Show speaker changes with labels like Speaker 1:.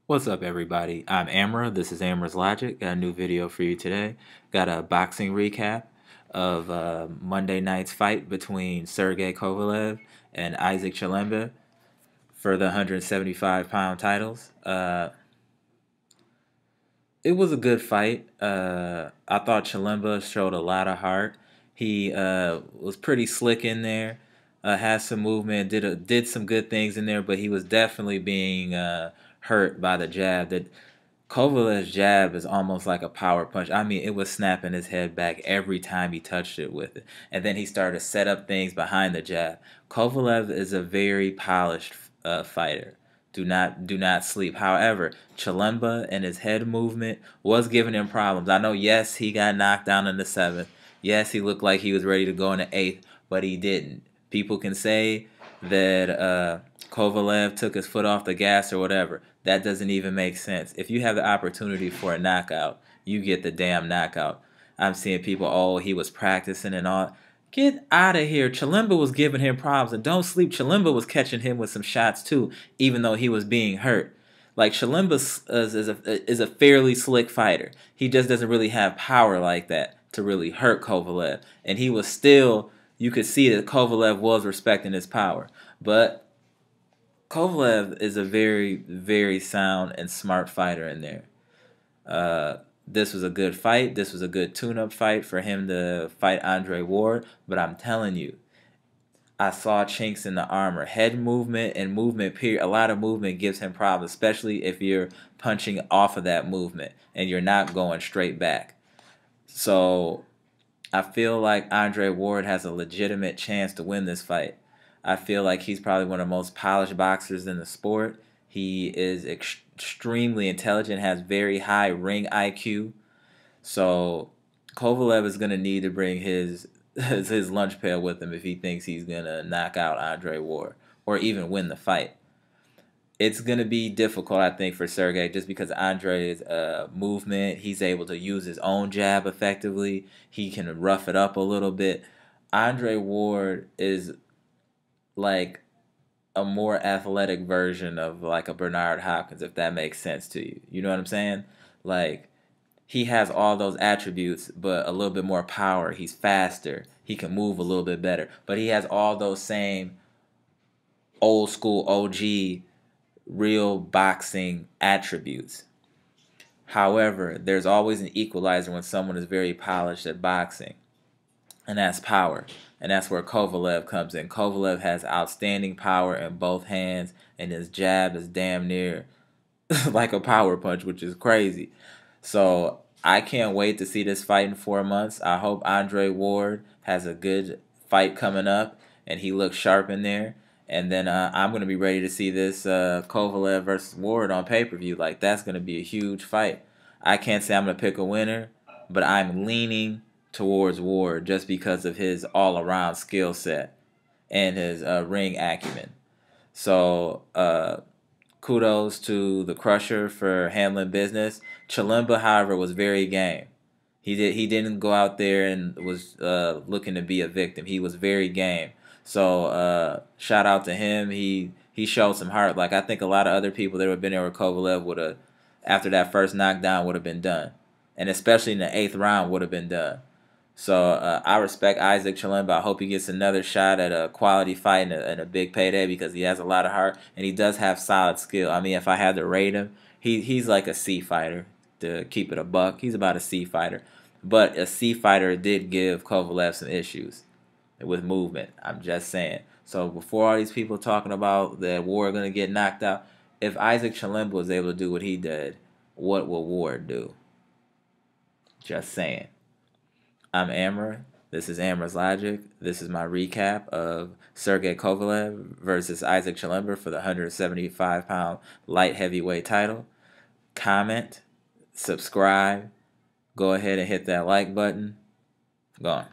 Speaker 1: What's up, everybody? I'm Amra. This is Amra's Logic. Got a new video for you today. Got a boxing recap of Monday night's fight between Sergey Kovalev and Isaac Chilemba for the 175-pound titles. It was a good fight. I thought Chilemba showed a lot of heart. He was pretty slick in there. Had some movement. Did some good things in there, but he was definitely being hurt by the jab. That Kovalev's jab is almost like a power punch. I mean, it was snapping his head back every time he touched it with it. And then he started to set up things behind the jab. Kovalev is a very polished fighter. Do not sleep. However, Chilemba and his head movement was giving him problems. I know, yes, he got knocked down in the seventh. Yes, he looked like he was ready to go in the eighth, but he didn't. People can say that Kovalev took his foot off the gas or whatever. That doesn't even make sense. If you have the opportunity for a knockout, you get the damn knockout. I'm seeing people, oh, he was practicing and all. Get out of here. Chilemba was giving him problems. And don't sleep. Chilemba was catching him with some shots too, even though he was being hurt. Like, Chilemba is a fairly slick fighter. He just doesn't really have power like that to really hurt Kovalev. And he was still, you could see that Kovalev was respecting his power. But Kovalev is a very, very sound and smart fighter in there. This was a good fight. This was a good tune-up fight for him to fight Andre Ward. But I'm telling you, I saw chinks in the armor. Head movement and movement, period. A lot of movement gives him problems, especially if you're punching off of that movement and you're not going straight back. So I feel like Andre Ward has a legitimate chance to win this fight. I feel like he's probably one of the most polished boxers in the sport. He is extremely intelligent, has very high ring IQ. So Kovalev is going to need to bring his lunch pail with him if he thinks he's going to knock out Andre Ward or even win the fight. It's going to be difficult, I think, for Sergey just because Andre's movement, he's able to use his own jab effectively. He can rough it up a little bit. Andre Ward is like a more athletic version of like a Bernard Hopkins, if that makes sense to you. You know what I'm saying? Like, he has all those attributes, but a little bit more power. He's faster. He can move a little bit better. But he has all those same old school OG real boxing attributes. However, there's always an equalizer when someone is very polished at boxing, and that's power. And that's where Kovalev comes in. Kovalev has outstanding power in both hands, and his jab is damn near like a power punch, which is crazy. So I can't wait to see this fight in 4 months. I hope Andre Ward has a good fight coming up, and he looks sharp in there. And then I'm going to be ready to see this Kovalev versus Ward on pay-per-view. Like, that's going to be a huge fight. I can't say I'm going to pick a winner, but I'm leaning towards Ward just because of his all-around skill set and his ring acumen. So kudos to the Crusher for handling business. Chilemba, however, was very game. He didn't go out there and was looking to be a victim. He was very game. So shout out to him. He showed some heart. Like, I think a lot of other people that would have been there with Kovalev would have, after that first knockdown, would have been done. And especially in the 8th round would have been done. So I respect Isaac Chilemba. I hope he gets another shot at a quality fight and a big payday because he has a lot of heart and he does have solid skill. I mean, if I had to rate him, he's like a C fighter, to keep it a buck. He's about a C fighter. But a C fighter did give Kovalev some issues with movement. I'm just saying. So before all these people talking about that Ward going to get knocked out, if Isaac Chilemba was able to do what he did, what will Ward do? Just saying. I'm Amra. This is Amra's Logic. This is my recap of Sergey Kovalev versus Isaac Chilemba for the 175-pound light heavyweight title. Comment, subscribe, go ahead and hit that like button. Gone.